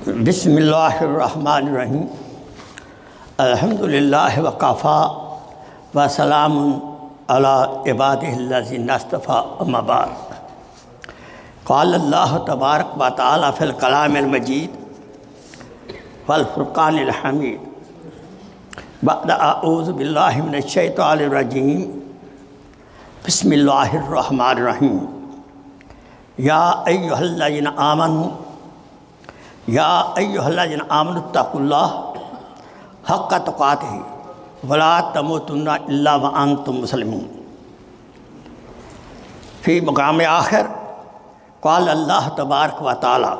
بسم اللہ الرحمن الرحیم الحمد للہ وکفا وسلام علی عبادہ الذین اصطفیٰ اما بعد قال اللہ تبارک و تعالی فی الکلام المجید والفرقان الحمید بعد اعوذ باللہ من الشیطان الرجیم بسم اللہ الرحمن الرحیم یا ایہا الذین آمنوا یا ایہا الذین آمنوا اتقوا اللہ حق تقاتہ ولا تموتن الا وانتم مسلمون۔ فی مقام آخر قال اللہ تبارک و تعالی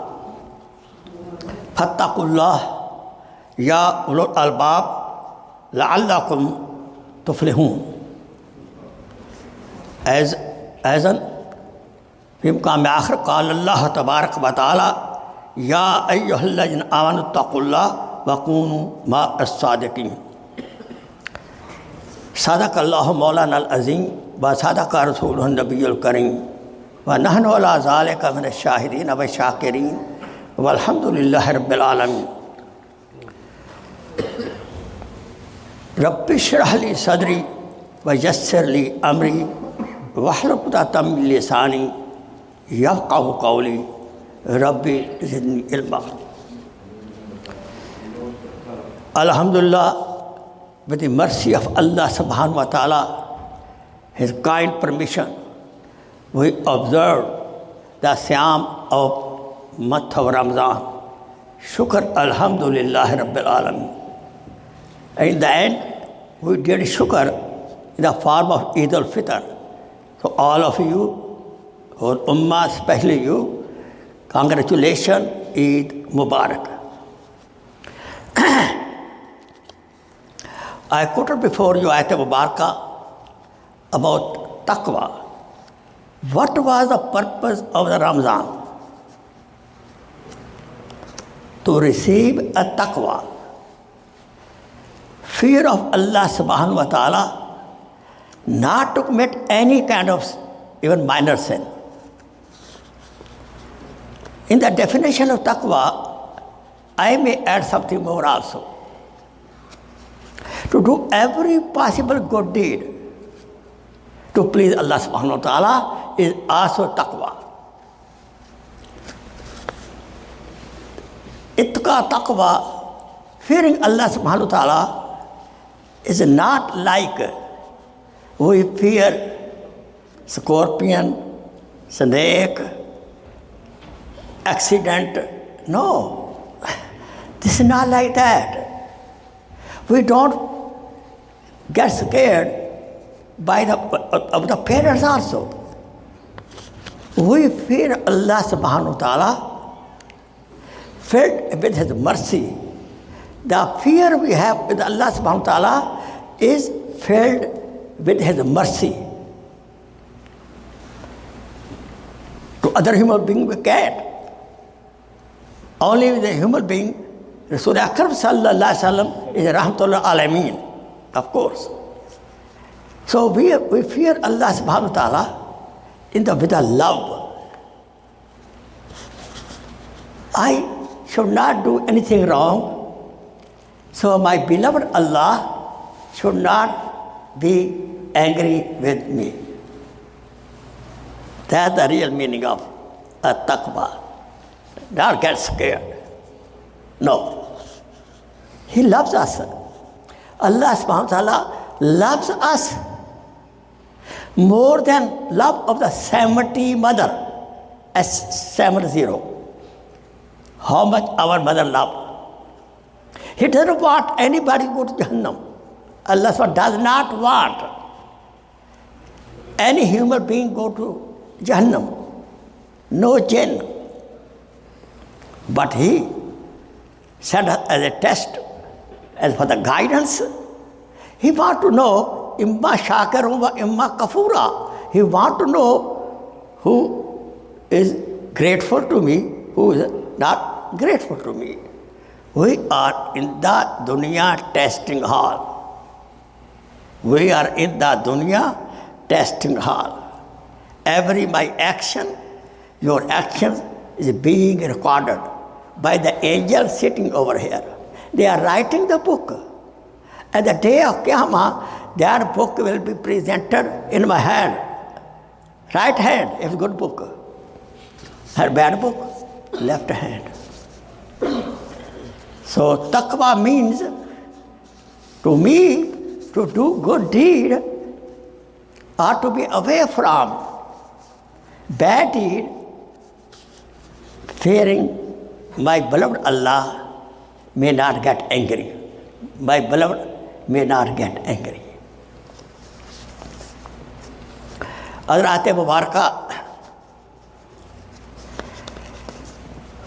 فاتقوا اللہ یا اولو الالباب لعلکم تفلحون۔ ایضاً فی مقام آخر قال اللہ تبارک و تعالی یا ایہا الذین آمنوا اتقوا اللہ وکونوا مع الصادقین۔ صدق اللہ مولانا العظیم و صدق رسولہ النبی الکریم ونحن علی ذلک من الشاہدین والشاکرین والحمد للہ رب العالمین۔ رب اشرح لی صدری ویسر لی امری واحلل عقدۃ من لسانی یفقہوا قولی ربی زدنی علما۔ Alhamdulillah, with the mercy of Allah subhanahu wa ta'ala, His kind permission, we observe the Siyam of month of Ramadan. Shukr Alhamdulillah Rabbil Alameen. And in the end, we did shukr in the form of Eid al-Fitr. So all of you, or Ummah, especially you, congratulations, Eid Mubarak. I quoted before you Ayat Mubarakah about taqwa. What was the purpose of the Ramadan? To receive a taqwa, fear of Allah subhanahu wa ta'ala, not to commit any kind of even minor sin. In the definition of taqwa, I may add something more also. To do every possible good deed to please Allah subhanahu wa ta'ala is also taqwa. Itqa taqwa, fearing Allah subhanahu wa ta'ala, is not like we fear scorpion, snake, accident. No, this is not like that. We don't get scared by the parents also. We fear Allah subhanahu wa ta'ala, filled with His mercy. The fear we have with Allah subhanahu wa ta'ala is filled with His mercy. To other human beings we can't. Only with the human being, Rasul Akram sallallahu alaihi wasallam is rahmatullah alameen, of course. So we fear Allah subhanahu wa ta'ala with a love. I should not do anything wrong, so my beloved Allah should not be angry with me. That's the real meaning of taqwa. Not get scared. No. He loves us. Allah subhanahu wa ta'ala loves us more than love of the 70 mother, S70. How much our mother loved. He doesn't want anybody to go to Jahannam. Allah subhanahu wa ta'ala does not want any human being go to Jahannam. No jinn. But He sent us as a test, as for the guidance. He wants to know, imma shakarun wa imma kafura. He wants to know who is grateful to me, who is not grateful to me. We are in the dunya testing hall. We are in the dunya testing hall. Every my action, your action is being recorded. by the angel sitting over here. They are writing the book. At the day of Qiyamah, that book will be presented in my hand. Right hand is a good book. Her bad book, left hand. So taqwa means, to me, to do good deed or to be away from bad deed, fearing my beloved Allah may not get angry. My beloved may not get angry. حضرات مبارکہ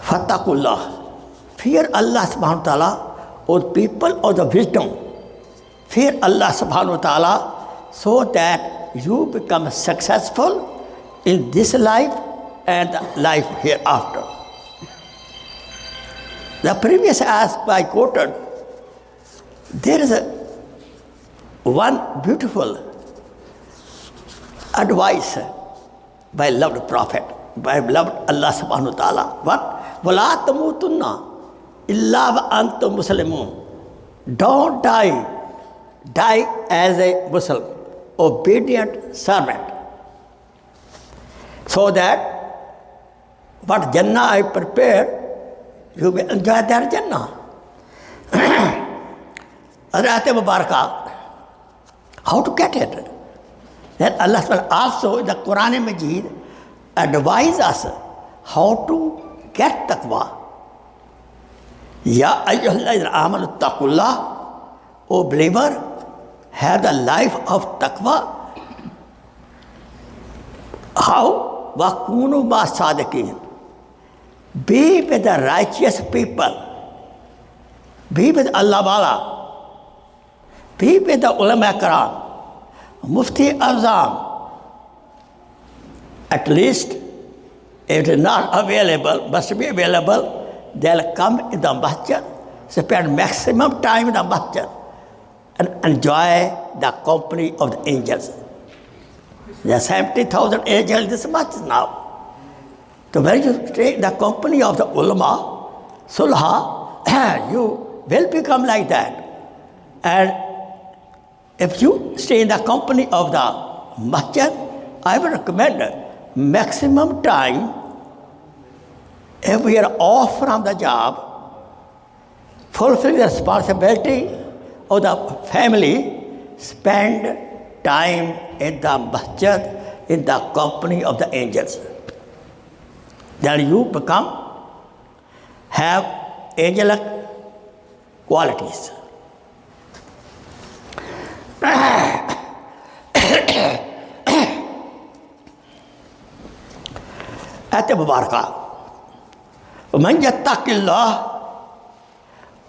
Fattaqullah, fear Allah subhanahu wa ta'ala, or people of the wisdom, fear Allah subhanahu wa ta'ala so that you become successful in this life and the life hereafter. The previous aspect I quoted, there is one beautiful advice by beloved Prophet, by beloved Allah subhanahu wa ta'ala. What? وَلَا تَمُوتُنَّ إِلَّا وَأَنْتُمْ مُسْلِمُونَ. Don't die as a Muslim, obedient servant. So that what Jannah I prepared, you will enjoy that Jannah. Hazrat Mubarakah, how to get it? Then Allah subhanahu also in the Quran Majid advise us how to get taqwa. Ya ayyuhalladhina amanu taqullah, O believer, have the life of taqwa. How? Wakunu ma sadiqin. Be with the righteous people. Be with Allah Wala. Be with the ulama karam, Mufti Azam. At least, if it is not available, must be available, they'll come in the masjid, spend maximum time in the masjid, and enjoy the company of the angels. There are 70,000 angels in this masjid now. So when you stay in the company of the ulama, sulha, you will become like that. And if you stay in the company of the masjid, I would recommend maximum time, if we are off from the job, fulfill the responsibility of the family, spend time in the masjid, in the company of the angels. Then you have angelic qualities. At Mubarakah, man yattaqillah,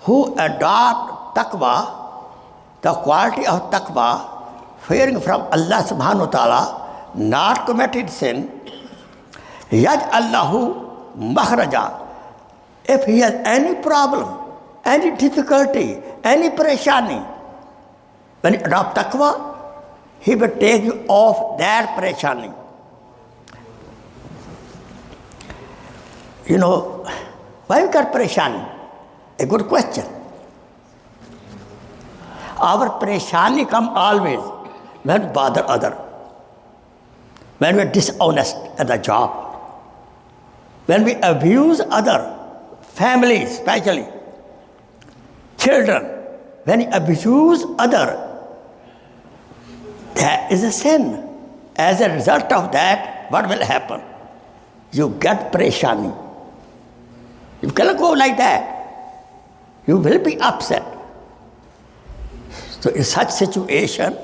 who adopt taqwa, the quality of taqwa, fearing from Allah subhanahu wa ta'ala, not committed sin, yaj'allahu makhraja. If he has any problem, any difficulty, any pareshani, when you adopt taqwa, he will take you off that pareshani. You know, why we got pareshani? A good question. Our pareshani come always when we bother other, when we are dishonest at the job, when we abuse other, family especially, children, when you abuse other, that is a sin. As a result of that, what will happen? You get pareshani. You cannot go like that. You will be upset. So in such situation,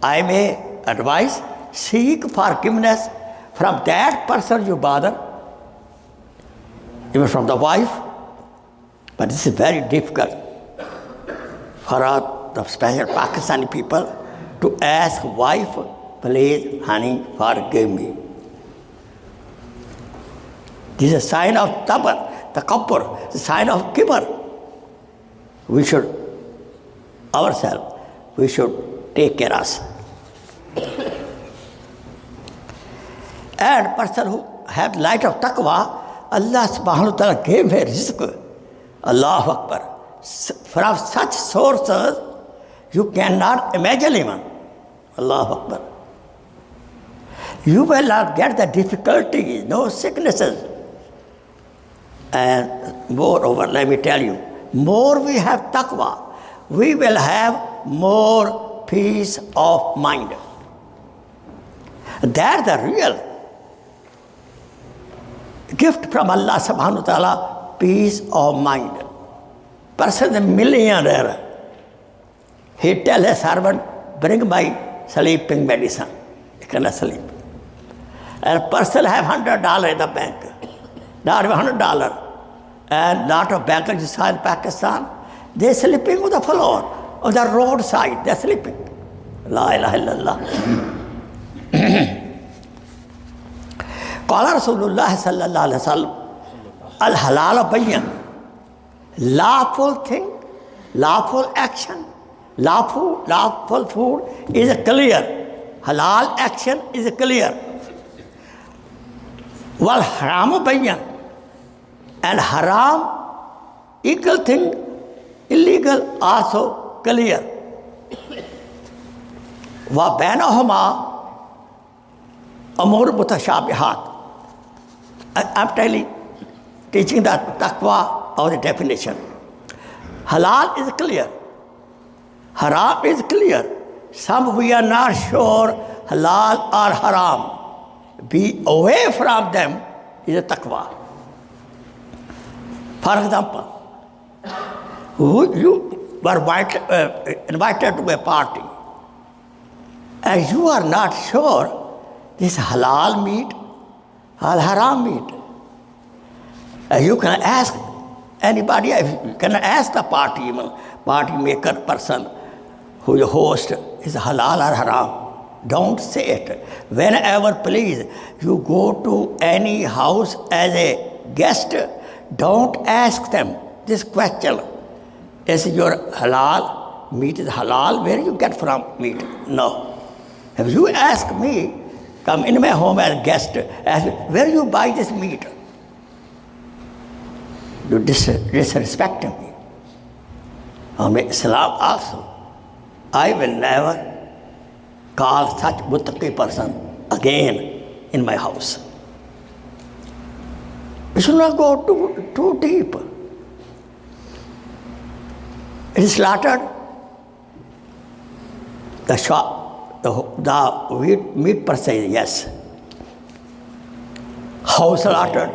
I may advise, seek forgiveness from that person you bother, even from the wife. But this is very difficult for the special Pakistani people to ask wife, please, honey, forgive me. This is a sign of takabbur, the sign of kibr. We should, ourselves, we should take care of us. And person who have light of taqwa, Allah subhanahu wa ta'ala gave her rizq. Allahu Akbar. From such sources, you cannot imagine even. Allahu Akbar. You will not get the difficulties, no sicknesses. And moreover, let me tell you, more we have taqwa, we will have more peace of mind. That's the real gift from Allah subhanahu wa ta'ala, peace of mind. Person is a millionaire. He tells his servant, bring my sleeping medicine. He cannot sleep. And a person have $100 in the bank. Not even $100. And lot of bankers inside Pakistan, they're sleeping on the floor, on the roadside, they're sleeping. La ilaha illallah. Qala Rasulullah sallallahu alaihi wasallam, al-halal bayyan. Lawful thing, lawful action, lawful food is clear. Halal action is clear. Wal haram bayyan. And haram, equal thing, illegal also clear. Wa bainahuma amur mutashabihat. I'm teaching the taqwa of the definition. Halal is clear. Haram is clear. Some we are not sure halal or haram. Be away from them is a taqwa. For example, you were invited to a party and you are not sure this halal meat or haram meat. You can ask anybody, you can ask the party maker person who you host, is halal or haram. Don't say it. Whenever please you go to any house as a guest, don't ask them this question. Is your halal meat is halal? Where you get from meat? No. If you ask me, come in my home as a guest, ask me, where you buy this meat? You disrespect me. Islam also. I will never call such muttaqi person again in my house. We should not go too deep. It is slaughtered. The meat per se, yes. How slaughtered?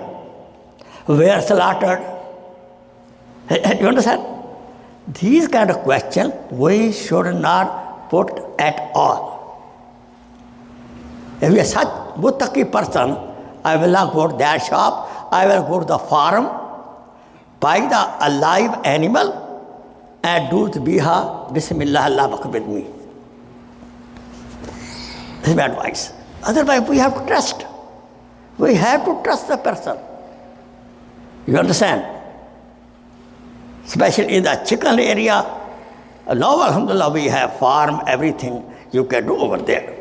Where slaughtered? You understand? These kind of questions we should not put at all. If you are such muttaqi person, I will not go to that shop. I will go to the farm, buy the alive animal, and do biha, Bismillah, Allah bakh with me. This is my advice. Otherwise, we have to trust. We have to trust the person. You understand? Especially in the chicken area. Now, alhamdulillah, we have farm, everything you can do over there.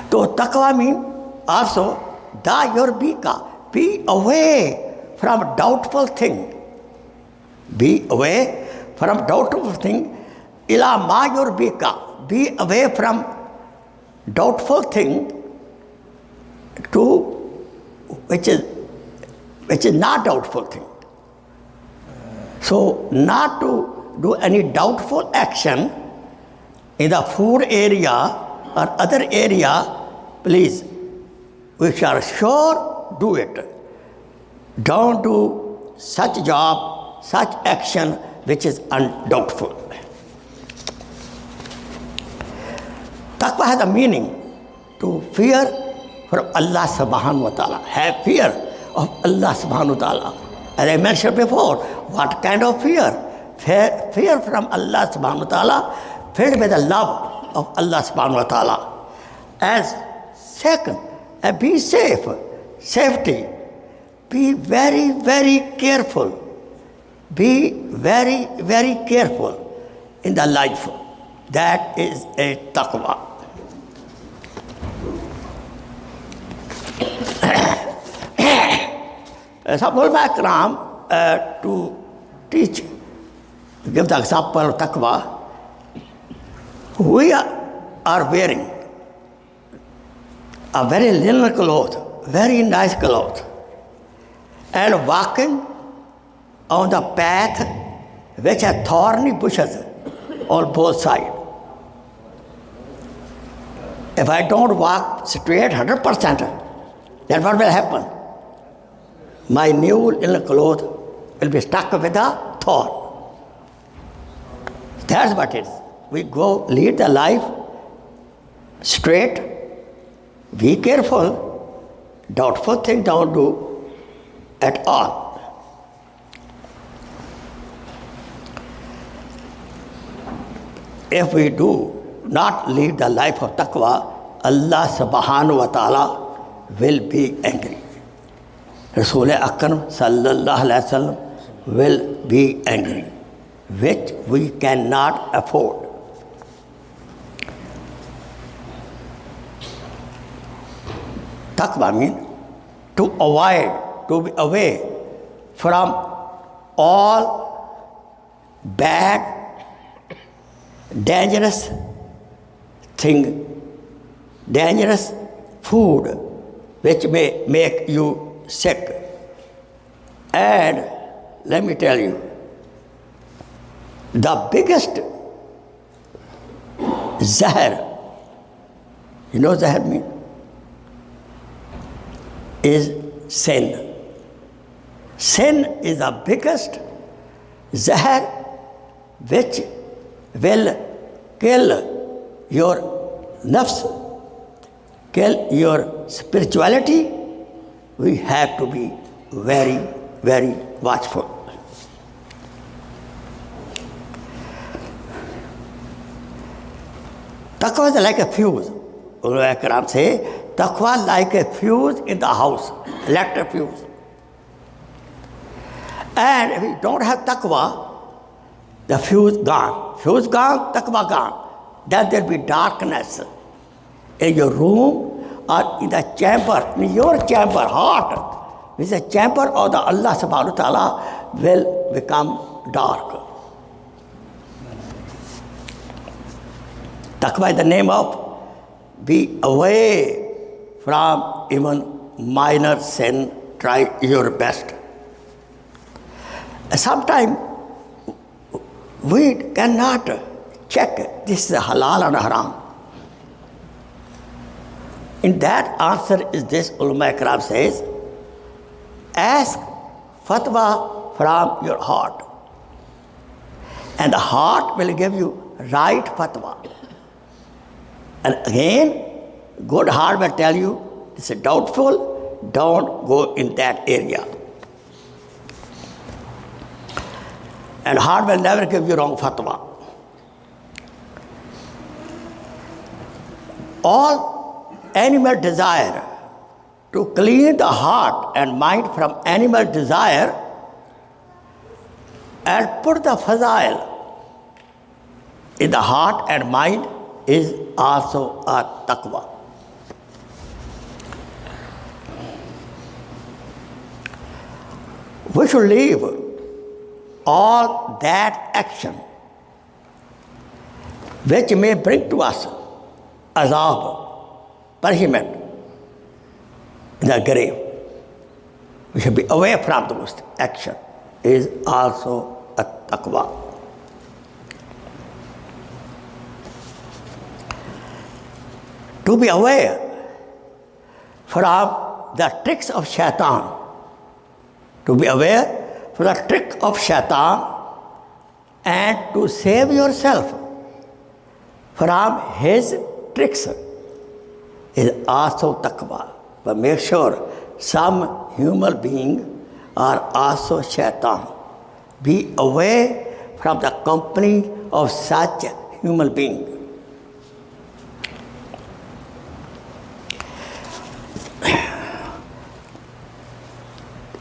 So, taqwa means also, da your bika, be away from doubtful thing. Be away from doubtful thing. Ila ma your bika, be away from doubtful thing to which is not doubtful thing. So not to do any doubtful action in the food area or other area, please, which are sure, do it. Don't do such job, such action which is undoubtful. Taqwa has a meaning to fear from Allah subhanahu wa ta'ala. Have fear of Allah subhanahu wa ta'ala. As I mentioned before, what kind of fear? Fear from Allah subhanahu wa ta'ala, filled with the love of Allah subhanahu wa ta'ala. As second, be safe, safety. Be very, very careful. Be very, very careful in the life. That is a taqwa. Some ulama ikram to teach, give the example of taqwa. We are wearing a very linen cloth, very nice cloth, and walking on the path which has thorny bushes on both sides. If I don't walk straight 100%, then what will happen? My new linen cloth will be stuck with a thorn. That's what it is. We go lead the life straight, be careful, doubtful thing don't do at all. If we do not lead the life of taqwa, Allah subhanahu wa ta'ala will be angry. Rasul Akram sallallahu alayhi wa sallam will be angry, which we cannot afford. Taqwa means to avoid, to be away from all bad, dangerous thing, dangerous food which may make you sick. And let me tell you, the biggest zahar, you know zahar means? Is sin. Sin is the biggest zahar which will kill your nafs, kill your spirituality. We have to be very, very watchful. Taqwa is like a fuse. Ulama Ikram say, taqwa like a fuse in the house, electric fuse. And if you don't have taqwa, the fuse gone. Fuse gone, taqwa gone. Then there will be darkness in your room or in the chamber, in your chamber, heart. Which the chamber of the Allah subhanahu wa ta'ala will become dark. Taqwa is the name of be away from even minor sin, try your best. Sometimes we cannot check this is halal and haram. In that answer is this, ulama ikram says, ask fatwa from your heart. And the heart will give you right fatwa. And again, good heart will tell you, this is doubtful, don't go in that area. And heart will never give you wrong fatwa. All animal desire, to clean the heart and mind from animal desire and put the fazail in the heart and mind is also a taqwa. We should leave all that action which may bring to us azab, punishment in the grave. We should be away from those action is also a taqwa. To be aware from the tricks of shaitan, to be aware from the trick of shaitan and to save yourself from his tricks is also taqwa. But make sure some human being are also shaitan. Be away from the company of such human being.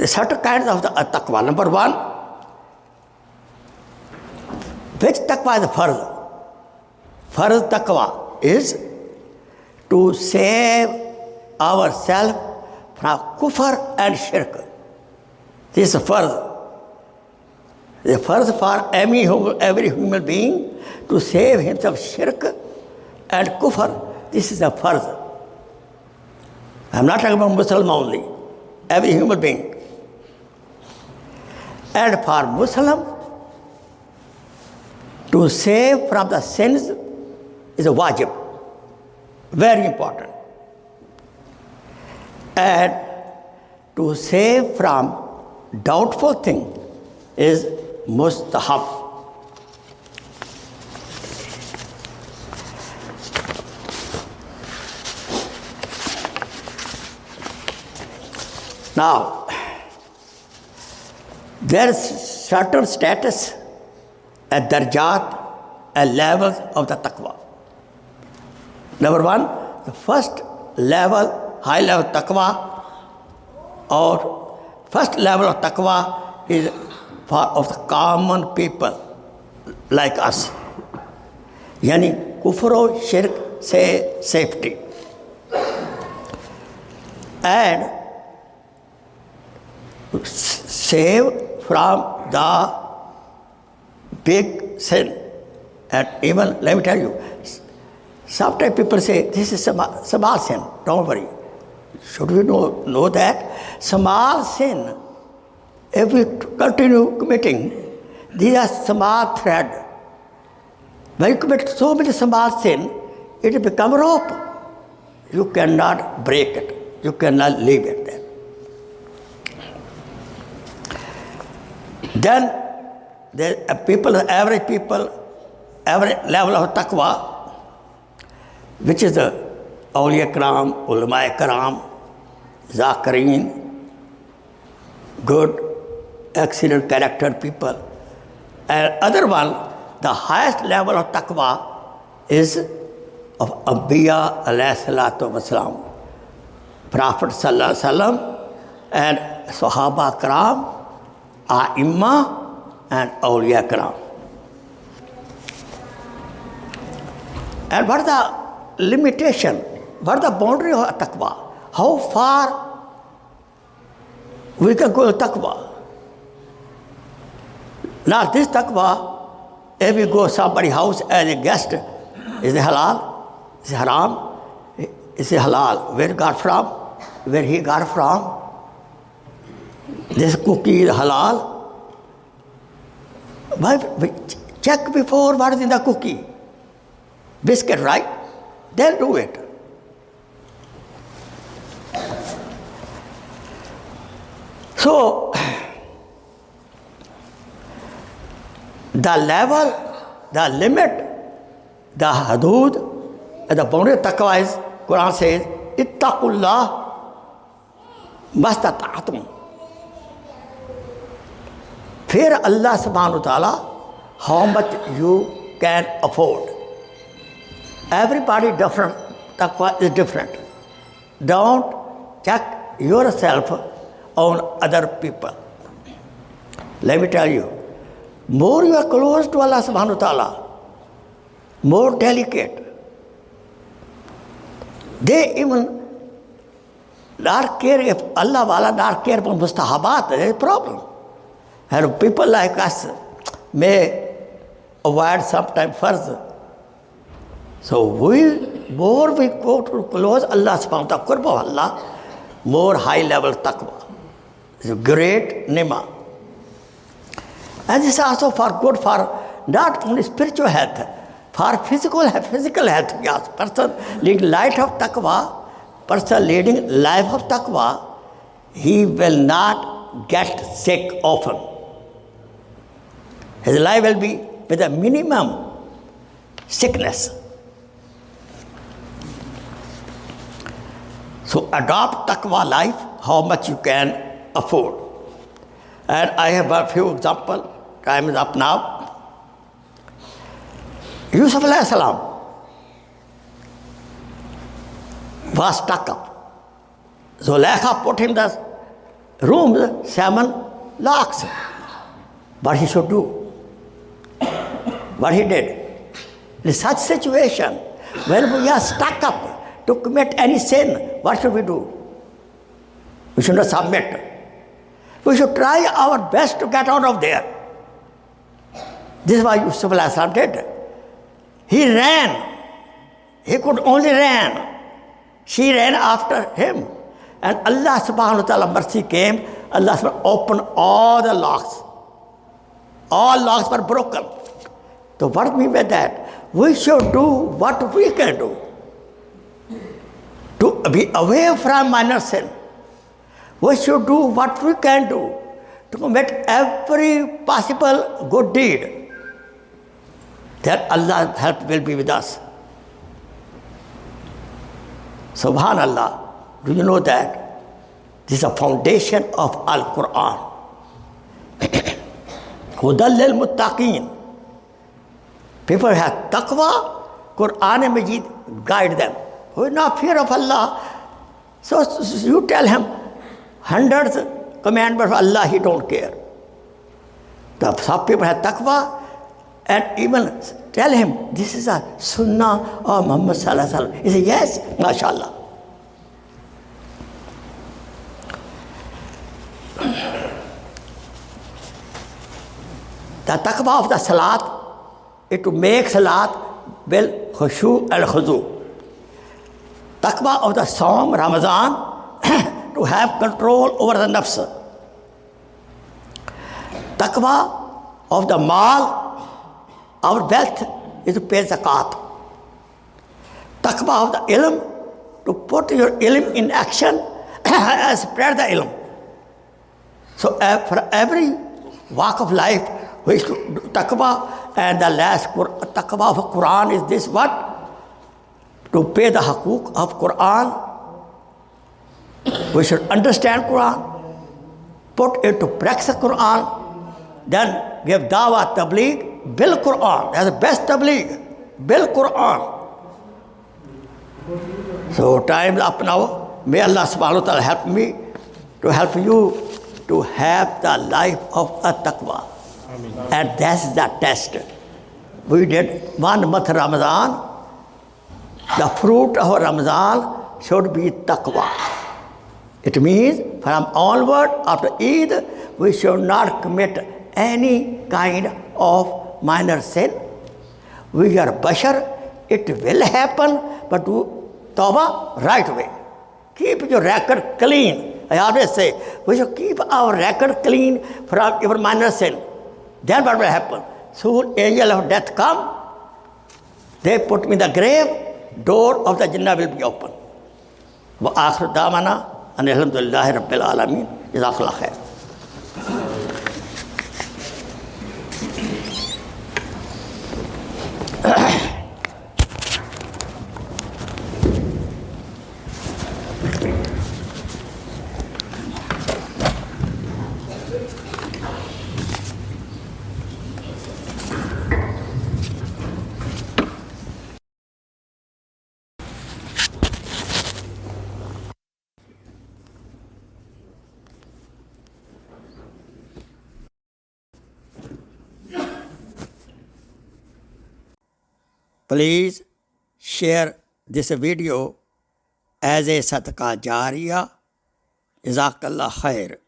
Certain kinds of the taqwa. Number one, which taqwa is farz? Farz taqwa is to save ourselves from kufr and shirk. This is first. The first for every human being to save himself shirk and kufr. This is the first. I'm not talking about Muslim only. Every human being. And for Muslim to save from the sins is a wajib. Very important. And to save from doubtful thing is mustahab. Now, there is certain status and darajat and levels of the taqwa. Number one, the first level, high level taqwa, or first level of taqwa is for of the common people like us. Yani kufr, shirk, say safety. And save from the big sin. And even, let me tell you, sometimes people say, this is small sin, don't worry. Should we know that? Small sin, if we continue committing, these are small thread. When you commit so many small sin, it becomes rope. You cannot break it. You cannot leave it there. Then there are people, average level of taqwa, which is the awliya karam, ulama karam, zakirin, good, excellent character people. And other one, the highest level of taqwa is of Anbiya alayhi salatu wasalam, Prophet sallallahu alaihi wasallam, and Sahaba karam, A'imma and Awliya Karam. And what is the limitation? What is the boundary of taqwa? How far we can go to taqwa? Now this taqwa, if we go to somebody's house as a guest, is it halal? Is it haram? Is it halal? Where it got from? Where he got from? This cookie is halal. But check before what is in the cookie. Biscuit, right? Then do it. So, the level, the limit, the hudud, and the boundary of taqwa is, Quran says, ittaqullah mastata'atum. Fear Allah subhanahu wa ta'ala, how much you can afford. Everybody different, taqwa is different. Don't check yourself on other people. Let me tell you, more you are close to Allah subhanahu wa ta'ala, more delicate. They even not care if Allah wala not care about mustahabat, there is a problem. And people like us may avoid sometimes further. So more we go to close Allah subhanahu wa ta'ala, qurb of Allah, more high level taqwa. It's a great ni'mah. And this is also for good for not only spiritual health, for physical health. Yes, person leading life of taqwa, person leading life of taqwa, he will not get sick often. His life will be with a minimum sickness. So adopt taqwa life, how much you can afford. And I have a few examples. Time is up now. Yusuf alayhi salam was stuck up. Zulaikha put him in the room, 7 locks. What he should do? What he did? In such situation, when we are stuck up to commit any sin, what should we do? We should not submit. We should try our best to get out of there. This is what Yusuf alayhi salam did. He ran. He could only run. She ran after him. And Allah subhanahu wa ta'ala mercy came. Allah subhanahu opened all the locks. All locks were broken. So what do we mean by that? We should do what we can do to be away from minor sin. We should do what we can do to commit every possible good deed. That Allah's help will be with us. Subhanallah, do you know that this is a foundation of Al-Quran? Hudan lil muttaqeen. People have taqwa, Quran Majid guide them. Who is not fear of Allah. So you tell him hundreds commandments of Allah, he don't care. Some people have taqwa, and even tell him, this is a sunnah of Muhammad sallallahu alaihi wasallam. He says, yes, mashallah. The taqwa of the salat is to make salat bil khushu and khudu. Taqwa of the Sawm, Ramadan, to have control over the nafs. Taqwa of the mal, our wealth, is to pay zakat. Taqwa of the ilm, to put your ilm in action and spread the ilm. So for every walk of life, we should do taqwa, and the last taqwa of Quran is this: what? To pay the haqooq of Quran. We should understand Quran, put into practice Quran, then give dawah tabligh bil Quran. That's the best tabligh, bil Quran. So time is up now. May Allah subhanahu wa ta'ala help me to help you to have the life of a taqwa. And that's the test. We did 1 month Ramadan. The fruit of Ramadan should be taqwa. It means from onward, after Eid, we should not commit any kind of minor sin. We are bashar. It will happen, but do tawbah right away. Keep your record clean. I always say, we should keep our record clean from our minor sin. Then what will happen? Soon angel of death come. They put me in the grave. Door of the Jannah will be open. Wa akhir da'wana alhamdulillahi rabbil alameen. Jazakallah khair. Please share this video as a sadaqah jariyah. Jazakallah khair.